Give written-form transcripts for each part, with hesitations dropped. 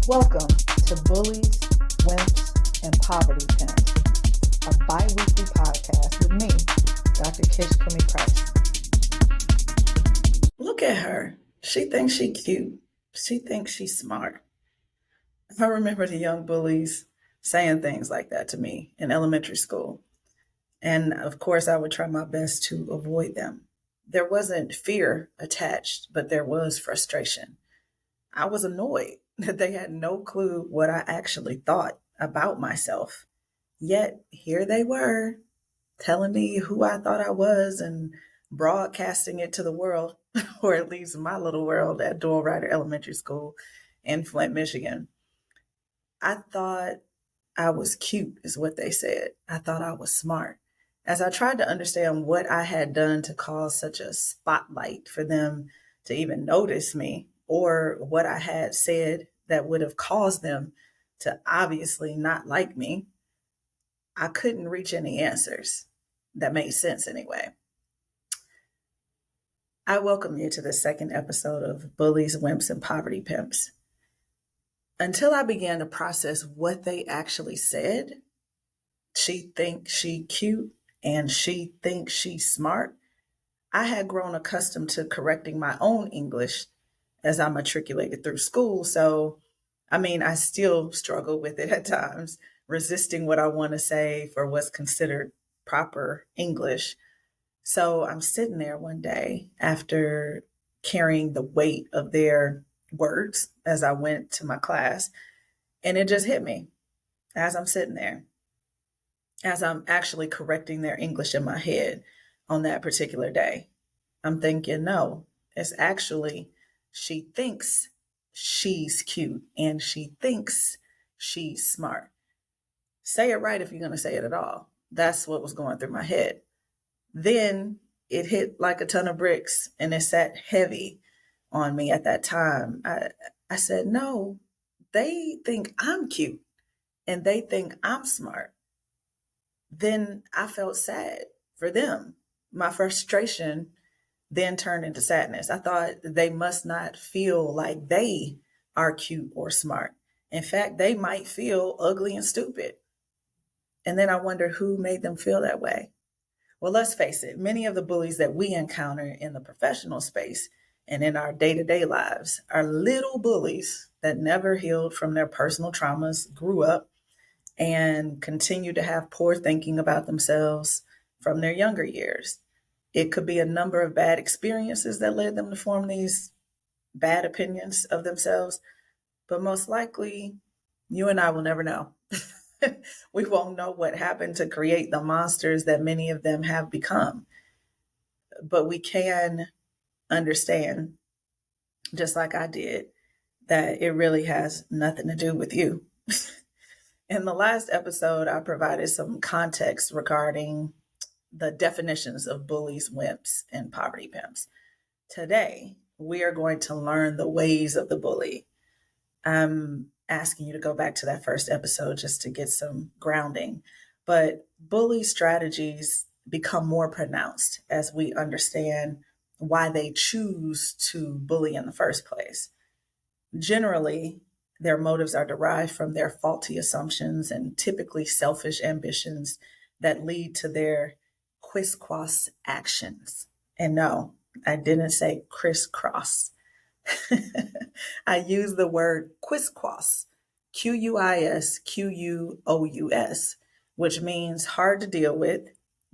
Welcome to Bullies, Wimps, and Poverty Pimps, a bi-weekly podcast with me, Dr. Kish Cumi Price. Look at her. She thinks she's cute. She thinks she's smart. I remember the young bullies saying things like that to me in elementary school. And of course, I would try my best to avoid them. There wasn't fear attached, but there was frustration. I was annoyed that they had no clue what I actually thought about myself. Yet here they were telling me who I thought I was and broadcasting it to the world, or at least my little world at Doyle Ryder Elementary School in Flint, Michigan. I thought I was cute, is what they said. I thought I was smart. As I tried to understand what I had done to cause such a spotlight for them to even notice me, or what I had said that would have caused them to obviously not like me, I couldn't reach any answers that made sense anyway. I welcome you to the second episode of Bullies, Wimps, and Poverty Pimps. Until I began to process what they actually said, she thinks she cute and she thinks she's smart, I had grown accustomed to correcting my own English as I matriculated through school. So, I still struggle with it at times, resisting what I want to say for what's considered proper English. So I'm sitting there one day after carrying the weight of their words as I went to my class, and it just hit me as I'm sitting there, as I'm actually correcting their English in my head on that particular day. I'm thinking, no, it's actually, she thinks she's cute and she thinks she's smart. Say it right if you're going to say it at all. That's what was going through my head. Then it hit like a ton of bricks and it sat heavy on me at that time. I said, no, they think I'm cute and they think I'm smart. Then I felt sad for them. My frustration then turned into sadness. I thought they must not feel like they are cute or smart. In fact, they might feel ugly and stupid. And then I wondered who made them feel that way. Well, let's face it, many of the bullies that we encounter in the professional space and in our day-to-day lives are little bullies that never healed from their personal traumas, grew up, and continue to have poor thinking about themselves from their younger years. It could be a number of bad experiences that led them to form these bad opinions of themselves, but most likely, you and I will never know. We won't know what happened to create the monsters that many of them have become. But we can understand, just like I did, that it really has nothing to do with you. In the last episode, I provided some context regarding the definitions of bullies, wimps, and poverty pimps. Today, we are going to learn the ways of the bully. I'm asking you to go back to that first episode just to get some grounding. But bully strategies become more pronounced as we understand why they choose to bully in the first place. Generally, their motives are derived from their faulty assumptions and typically selfish ambitions that lead to their crisscross actions. And no, I didn't say crisscross. I use the word quisquos, Quisquous, which means hard to deal with,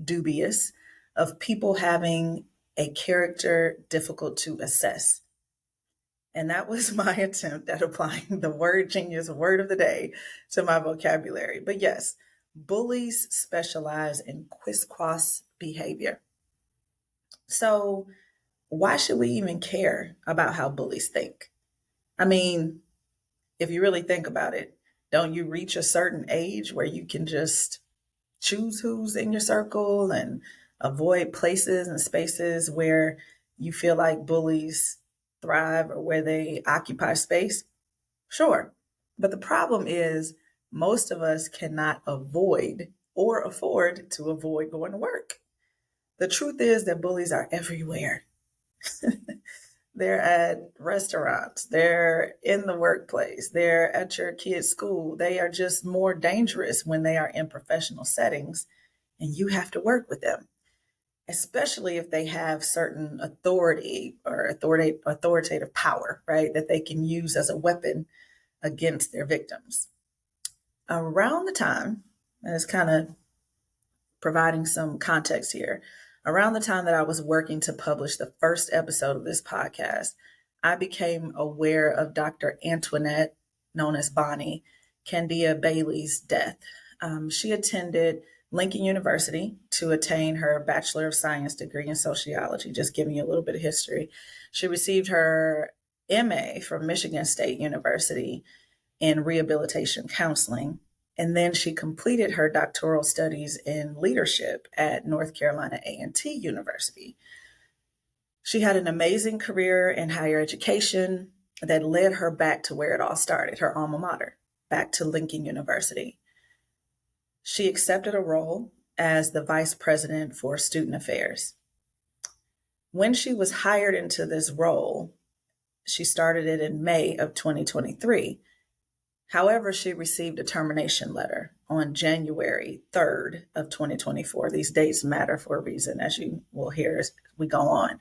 dubious, of people having a character difficult to assess. And that was my attempt at applying the word genius word of the day to my vocabulary. But yes, bullies specialize in quisquos behavior. So why should we even care about how bullies think? If you really think about it, don't you reach a certain age where you can just choose who's in your circle and avoid places and spaces where you feel like bullies thrive or where they occupy space? Sure. But the problem is most of us cannot avoid or afford to avoid going to work. The truth is that bullies are everywhere. They're at restaurants. They're in the workplace. They're at your kid's school. They are just more dangerous when they are in professional settings and you have to work with them, especially if they have certain authority or authoritative power, right, that they can use as a weapon against their victims. Around the time, and it's kind of providing some context here, around the time that I was working to publish the first episode of this podcast, I became aware of Dr. Antoinette, known as Bonnie, Candia Bailey's death. She attended Lincoln University to attain her Bachelor of Science degree in sociology, just giving you a little bit of history. She received her MA from Michigan State University in rehabilitation counseling. And then she completed her doctoral studies in leadership at North Carolina A&T University. She had an amazing career in higher education that led her back to where it all started, her alma mater, back to Lincoln University. She accepted a role as the vice president for student affairs. When she was hired into this role, she started it in May of 2023. However, she received a termination letter on January 3rd of 2024. These dates matter for a reason, as you will hear as we go on.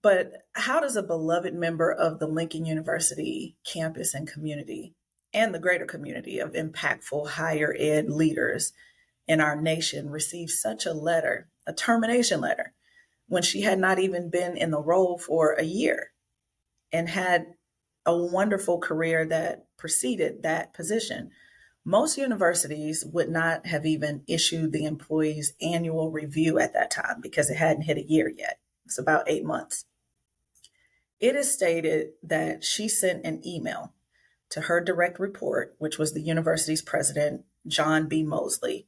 But how does a beloved member of the Lincoln University campus and community and the greater community of impactful higher ed leaders in our nation receive such a letter, a termination letter, when she had not even been in the role for a year and had a wonderful career that preceded that position? Most universities would not have even issued the employee's annual review at that time because it hadn't hit a year yet. It's about 8 months. It is stated that she sent an email to her direct report, which was the university's president, John B. Mosley,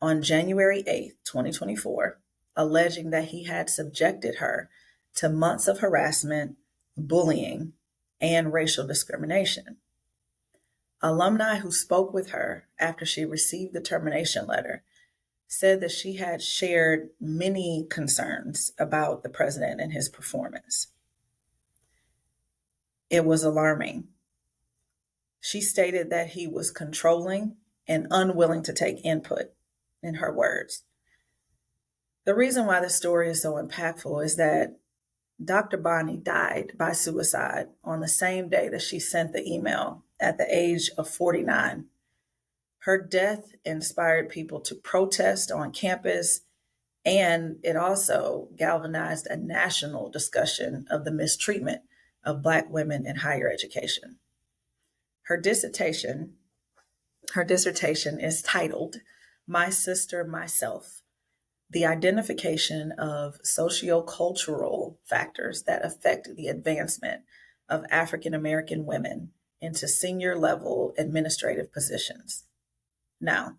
on January 8th, 2024, alleging that he had subjected her to months of harassment, bullying, and racial discrimination. Alumni who spoke with her after she received the termination letter said that she had shared many concerns about the president and his performance. It was alarming. She stated that he was controlling and unwilling to take input, in her words. The reason why this story is so impactful is that Dr. Bonnie died by suicide on the same day that she sent the email at the age of 49. Her death inspired people to protest on campus, and it also galvanized a national discussion of the mistreatment of Black women in higher education. Her dissertation is titled My Sister, Myself: The Identification of Sociocultural Factors That Affect the Advancement of African American Women into Senior Level Administrative Positions. Now,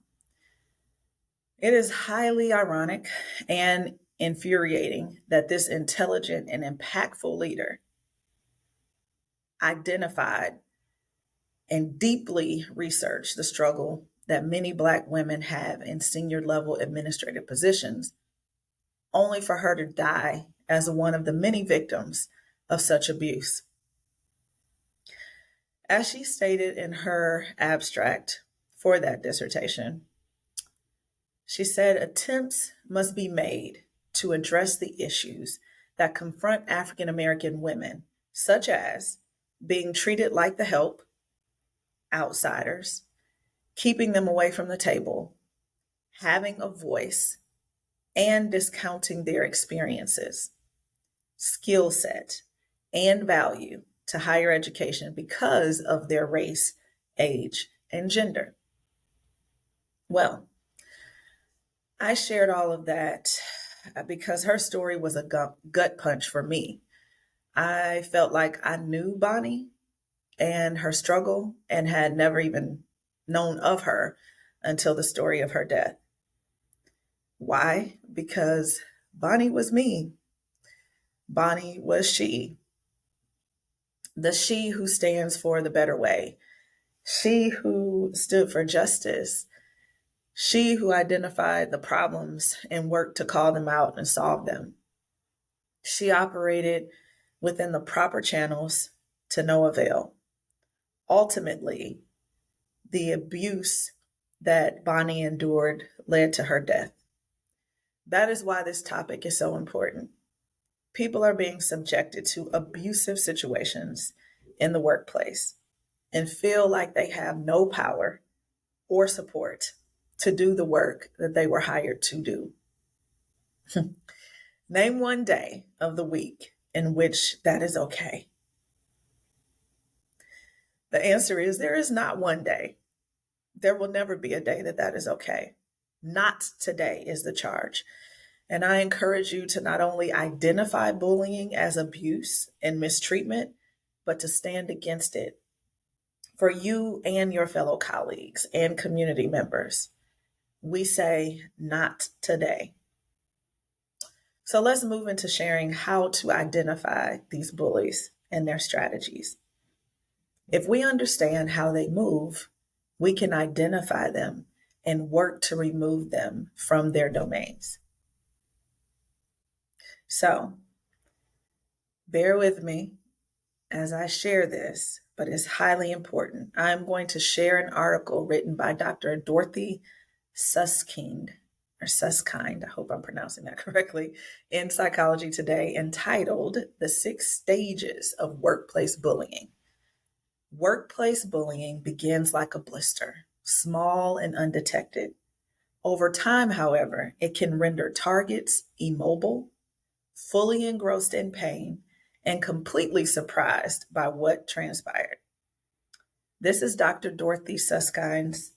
it is highly ironic and infuriating that this intelligent and impactful leader identified and deeply researched the struggle that many Black women have in senior level administrative positions, only for her to die as one of the many victims of such abuse. As she stated in her abstract for that dissertation, she said attempts must be made to address the issues that confront African American women, such as being treated like the help, outsiders, keeping them away from the table, having a voice, and discounting their experiences, skill set, and value to higher education because of their race, age, and gender. Well, I shared all of that because her story was a gut punch for me. I felt like I knew Bonnie and her struggle and had never even known of her until the story of her death. Why? Because Bonnie was me. Bonnie was she. The she who stands for the better way. She who stood for justice. She who identified the problems and worked to call them out and solve them. She operated within the proper channels to no avail. Ultimately, the abuse that Bonnie endured led to her death. That is why this topic is so important. People are being subjected to abusive situations in the workplace and feel like they have no power or support to do the work that they were hired to do. Name one day of the week in which that is okay. The answer is there is not one day. There will never be a day that that is okay. Not today is the charge. And I encourage you to not only identify bullying as abuse and mistreatment, but to stand against it for you and your fellow colleagues and community members. We say, not today. So let's move into sharing how to identify these bullies and their strategies. If we understand how they move, we can identify them and work to remove them from their domains. So, bear with me as I share this, but it's highly important. I'm going to share an article written by Dr. Dorothy Susskind, I hope I'm pronouncing that correctly, in Psychology Today, entitled The 6 Stages of Workplace Bullying. Workplace bullying begins like a blister, small and undetected. Over time, however, it can render targets immobile, fully engrossed in pain, and completely surprised by what transpired. This is Dr. Dorothy Susskind's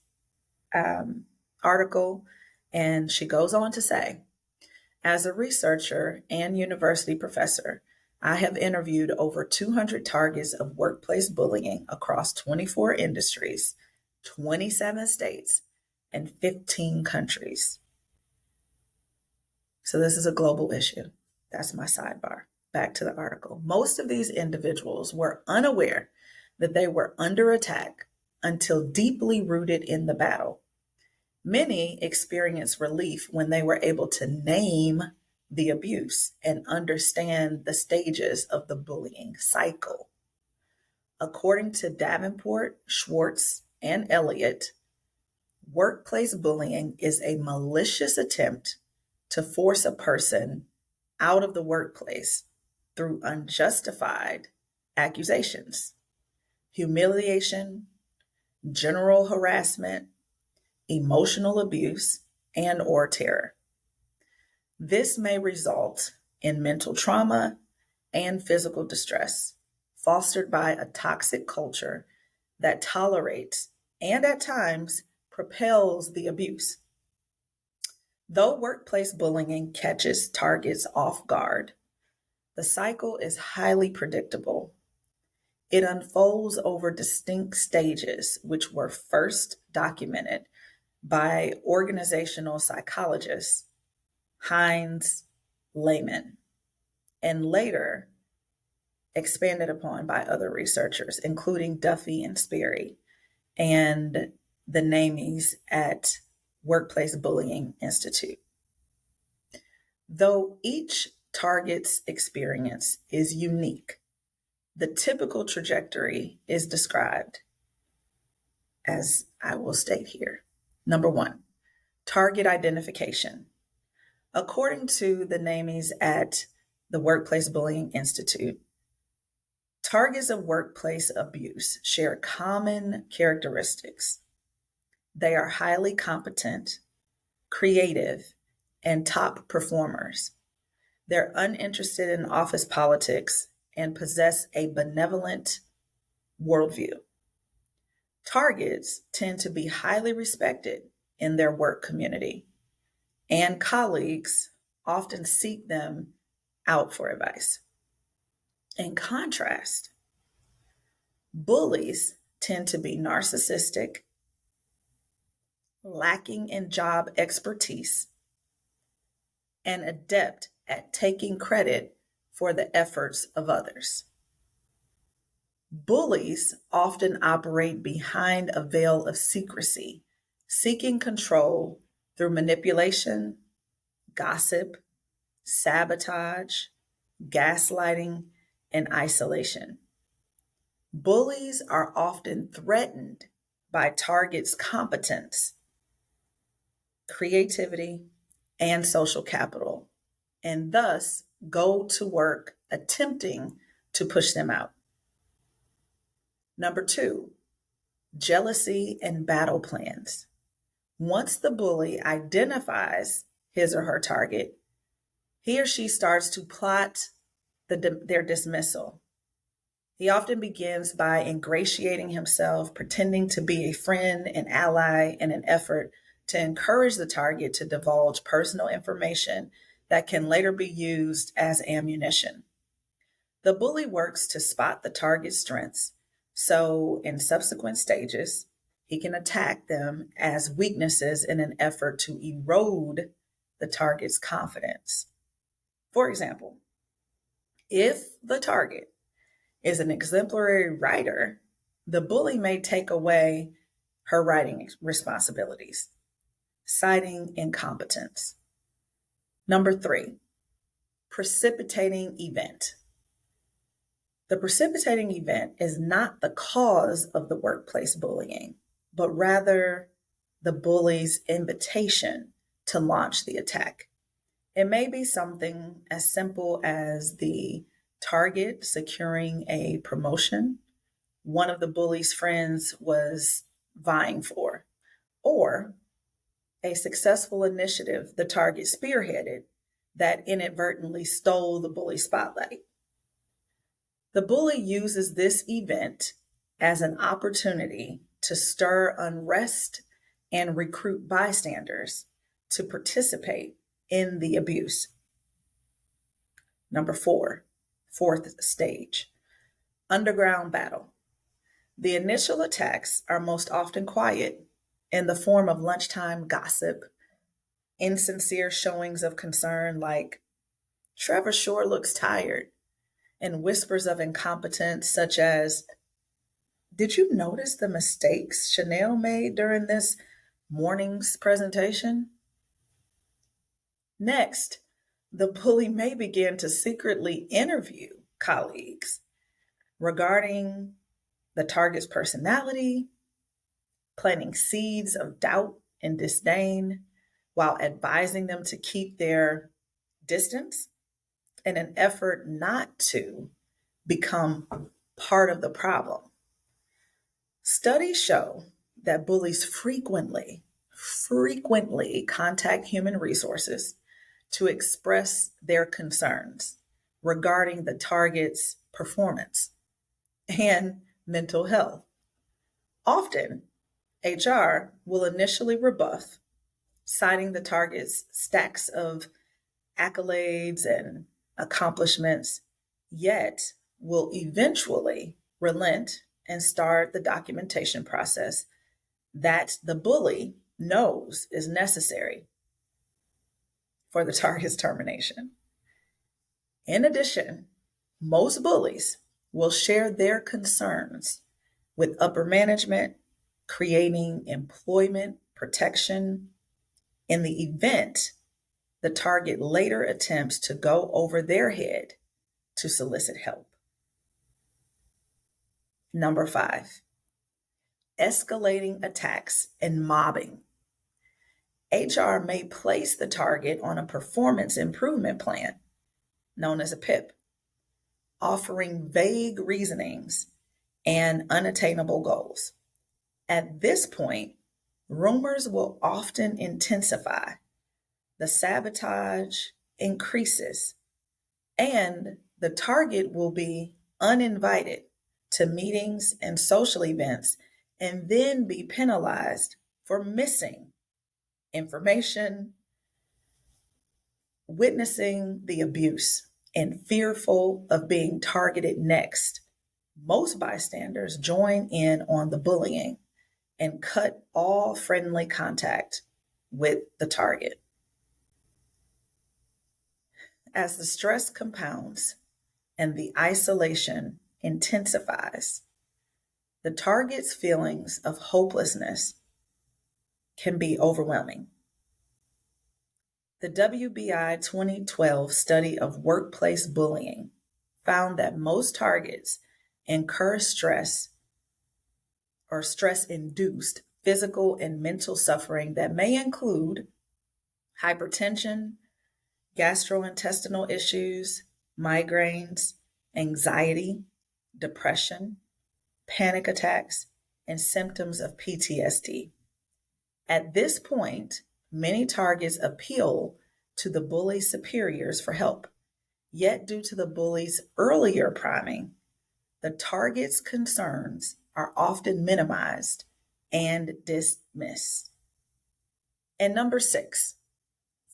article, and she goes on to say, as a researcher and university professor, I have interviewed over 200 targets of workplace bullying across 24 industries, 27 states, and 15 countries. So this is a global issue. That's my sidebar. Back to the article. Most of these individuals were unaware that they were under attack until deeply rooted in the battle. Many experienced relief when they were able to name the abuse and understand the stages of the bullying cycle. According to Davenport, Schwartz, and Elliott, workplace bullying is a malicious attempt to force a person out of the workplace through unjustified accusations, humiliation, general harassment, emotional abuse, and or terror. This may result in mental trauma and physical distress, fostered by a toxic culture that tolerates and at times propels the abuse. Though workplace bullying catches targets off guard, the cycle is highly predictable. It unfolds over distinct stages, which were first documented by organizational psychologists Heinz Lehman, and later expanded upon by other researchers, including Duffy and Sperry, and the NAMIs at Workplace Bullying Institute. Though each target's experience is unique, the typical trajectory is described as I will state here. Number 1, target identification. According to the NAMIs at the Workplace Bullying Institute, targets of workplace abuse share common characteristics. They are highly competent, creative, and top performers. They're uninterested in office politics and possess a benevolent worldview. Targets tend to be highly respected in their work community, and colleagues often seek them out for advice. In contrast, bullies tend to be narcissistic, lacking in job expertise, and adept at taking credit for the efforts of others. Bullies often operate behind a veil of secrecy, seeking control through manipulation, gossip, sabotage, gaslighting, and isolation. Bullies are often threatened by targets' competence, creativity, and social capital, and thus go to work attempting to push them out. Number 2, jealousy and battle plans. Once the bully identifies his or her target, he or she starts to plot their dismissal. He often begins by ingratiating himself, pretending to be a friend and ally in an effort to encourage the target to divulge personal information that can later be used as ammunition. The bully works to spot the target's strengths, so in subsequent stages, he can attack them as weaknesses in an effort to erode the target's confidence. For example, if the target is an exemplary writer, the bully may take away her writing responsibilities, citing incompetence. Number 3, precipitating event. The precipitating event is not the cause of the workplace bullying, but rather the bully's invitation to launch the attack. It may be something as simple as the target securing a promotion one of the bully's friends was vying for, or a successful initiative the target spearheaded that inadvertently stole the bully's spotlight. The bully uses this event as an opportunity to stir unrest and recruit bystanders to participate in the abuse. Number 4, fourth stage, underground battle. The initial attacks are most often quiet in the form of lunchtime gossip, insincere showings of concern like, Trevor sure looks tired, and whispers of incompetence such as, did you notice the mistakes Chanel made during this morning's presentation? Next, the bully may begin to secretly interview colleagues regarding the target's personality, planting seeds of doubt and disdain while advising them to keep their distance in an effort not to become part of the problem. Studies show that bullies frequently contact human resources to express their concerns regarding the target's performance and mental health. Often, HR will initially rebuff, citing the target's stacks of accolades and accomplishments, yet will eventually relent and start the documentation process that the bully knows is necessary for the target's termination. In addition, most bullies will share their concerns with upper management, creating employment protection in the event the target later attempts to go over their head to solicit help. Number 5, escalating attacks and mobbing. HR may place the target on a performance improvement plan, known as a PIP, offering vague reasonings and unattainable goals. At this point, rumors will often intensify, the sabotage increases, and the target will be uninvited to meetings and social events and then be penalized for missing information, witnessing the abuse, and fearful of being targeted next. Most bystanders join in on the bullying and cut all friendly contact with the target. As the stress compounds and the isolation intensifies, the target's feelings of hopelessness can be overwhelming. The WBI 2012 study of workplace bullying found that most targets incur stress or stress-induced physical and mental suffering that may include hypertension, gastrointestinal issues, migraines, anxiety, depression, panic attacks, and symptoms of PTSD. At this point, many targets appeal to the bully's superiors for help. Yet, due to the bully's earlier priming, the target's concerns are often minimized and dismissed. And number 6,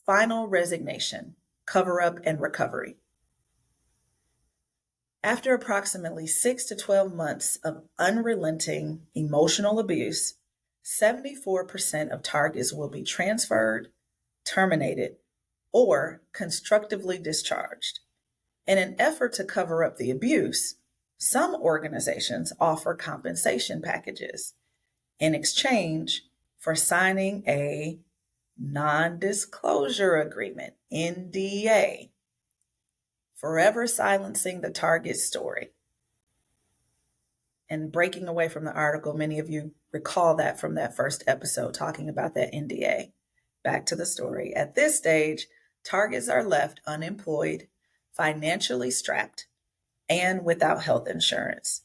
final resignation, cover up and recovery. After approximately 6 to 12 months of unrelenting emotional abuse, 74% of targets will be transferred, terminated, or constructively discharged. In an effort to cover up the abuse, some organizations offer compensation packages in exchange for signing a non-disclosure agreement, NDA, forever silencing the target's story. And breaking away from the article, many of you recall that from that first episode talking about that NDA. Back to the story. At this stage, targets are left unemployed, financially strapped, and without health insurance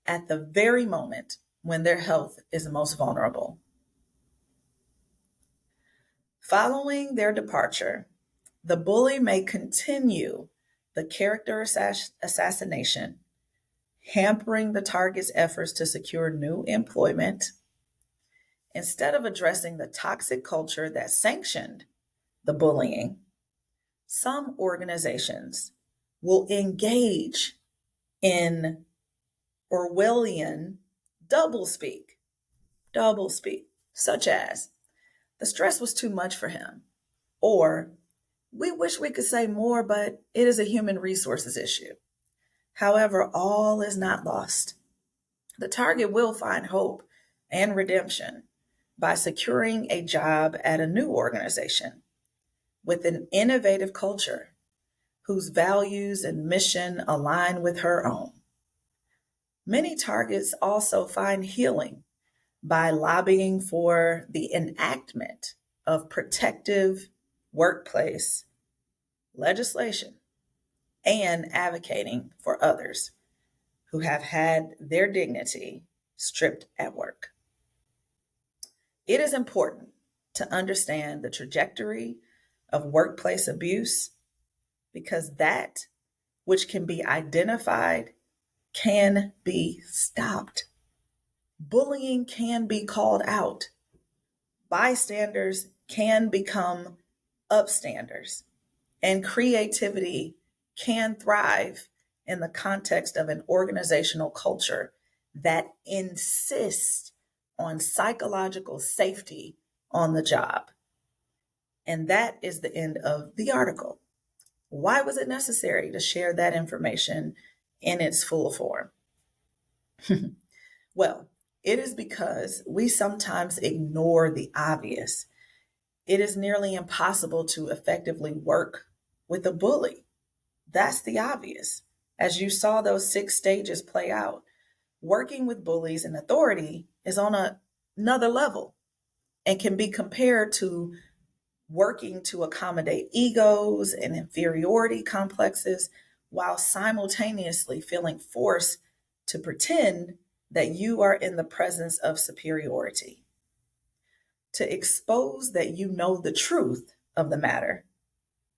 at the very moment when their health is most vulnerable. Following their departure, the bully may continue the character assassination, hampering the target's efforts to secure new employment. Instead of addressing the toxic culture that sanctioned the bullying, some organizations will engage in Orwellian doublespeak, such as, the stress was too much for him, or we wish we could say more, but it is a human resources issue. However, all is not lost. The target will find hope and redemption by securing a job at a new organization with an innovative culture whose values and mission align with her own. Many targets also find healing by lobbying for the enactment of protective workplace legislation and advocating for others who have had their dignity stripped at work. It is important to understand the trajectory of workplace abuse because that which can be identified can be stopped. Bullying can be called out. Bystanders can become upstanders, and creativity can thrive in the context of an organizational culture that insists on psychological safety on the job. And that is the end of the article. Why was it necessary to share that information in its full form? Well, it is because we sometimes ignore the obvious. It is nearly impossible to effectively work with a bully. That's the obvious. As you saw those 6 stages play out, working with bullies in authority is on another level and can be compared to working to accommodate egos and inferiority complexes while simultaneously feeling forced to pretend that you are in the presence of superiority. To expose that you know the truth of the matter.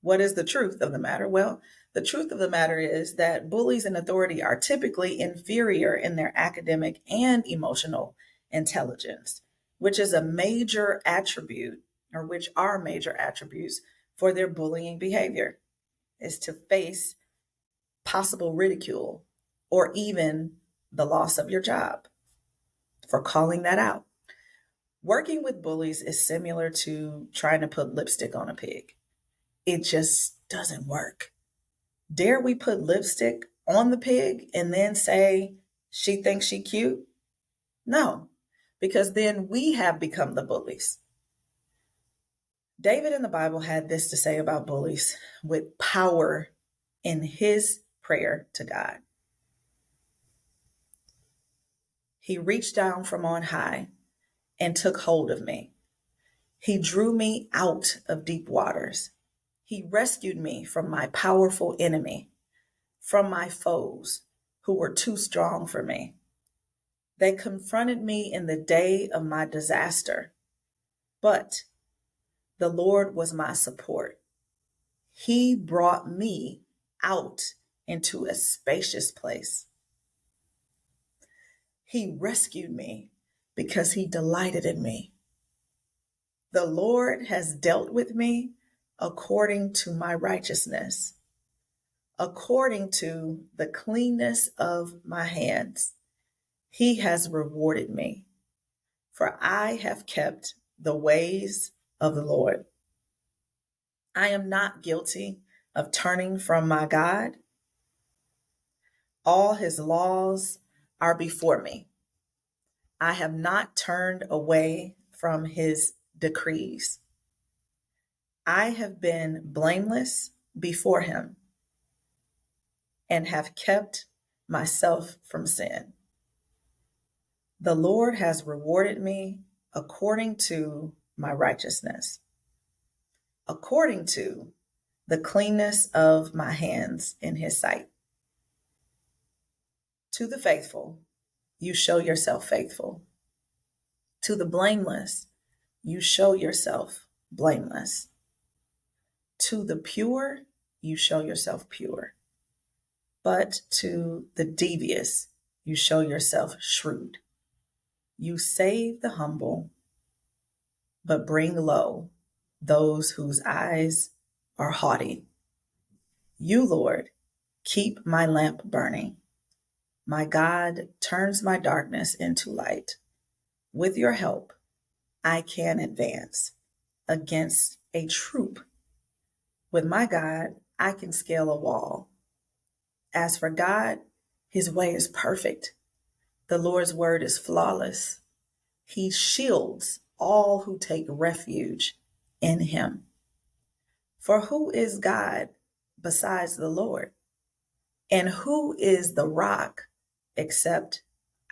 What is the truth of the matter? Well, the truth of the matter is that bullies in authority are typically inferior in their academic and emotional intelligence, which is a major attribute, or which are major attributes for their bullying behavior, is to face possible ridicule or even the loss of your job for calling that out. Working with bullies is similar to trying to put lipstick on a pig. It just doesn't work. Dare we put lipstick on the pig and then say she thinks she cute? No, because then we have become the bullies. David in the Bible had this to say about bullies with power in his prayer to God. He reached down from on high and took hold of me. He drew me out of deep waters. He rescued me from my powerful enemy, from my foes who were too strong for me. They confronted me in the day of my disaster, but the Lord was my support. He brought me out into a spacious place. He rescued me because he delighted in me. The Lord has dealt with me according to my righteousness, according to the cleanness of my hands. He has rewarded me, for I have kept the ways of the Lord. I am not guilty of turning from my God. All his laws are before me. I have not turned away from his decrees. I have been blameless before him and have kept myself from sin. The Lord has rewarded me according to my righteousness, according to the cleanness of my hands in his sight. To the faithful, you show yourself faithful. To the blameless, you show yourself blameless. To the pure, you show yourself pure. But to the devious, you show yourself shrewd. You save the humble, but bring low those whose eyes are haughty. You, Lord, keep my lamp burning. My God turns my darkness into light. With your help, I can advance against a troop. With my God, I can scale a wall. As for God, his way is perfect. The Lord's word is flawless. He shields all who take refuge in him. For who is God besides the Lord? And who is the rock except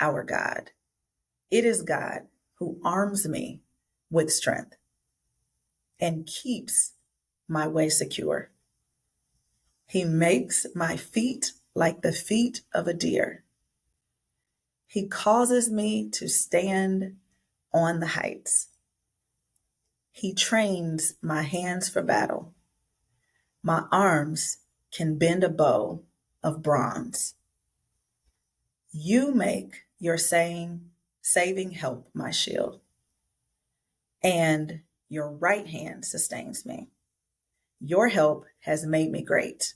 our God? It is God who arms me with strength and keeps my way secure. He makes my feet like the feet of a deer. He causes me to stand on the heights. He trains my hands for battle. My arms can bend a bow of bronze. You make your saving help my shield, and your right hand sustains me. Your help has made me great.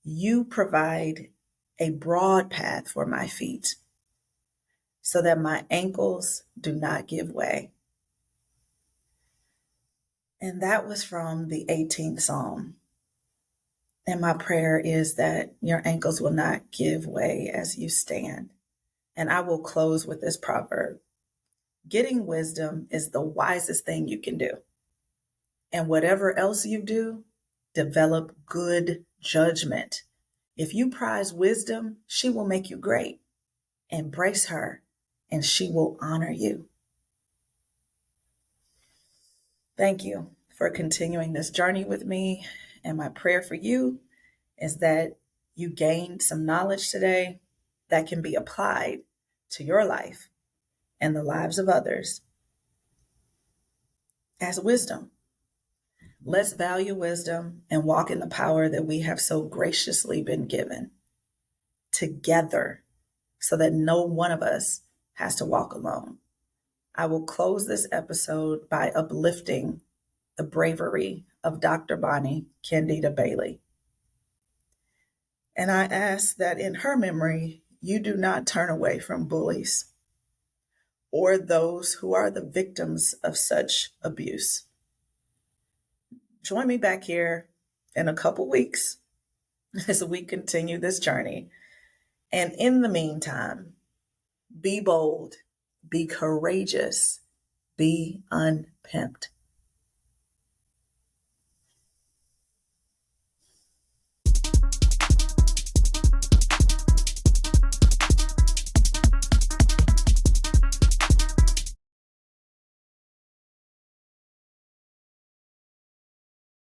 You provide a broad path for my feet so that my ankles do not give way. And that was from the 18th Psalm. And my prayer is that your ankles will not give way as you stand. And I will close with this proverb. Getting wisdom is the wisest thing you can do. And whatever else you do, develop good judgment. If you prize wisdom, she will make you great. Embrace her, and she will honor you. Thank you for continuing this journey with me. And my prayer for you is that you gained some knowledge today that can be applied to your life and the lives of others as wisdom. Let's value wisdom and walk in the power that we have so graciously been given together so that no one of us has to walk alone. I will close this episode by uplifting the bravery of Dr. Bonnie Candia Bailey. And I ask that in her memory, you do not turn away from bullies or those who are the victims of such abuse. Join me back here in a couple weeks as we continue this journey. And in the meantime, be bold, be courageous, be unpimped.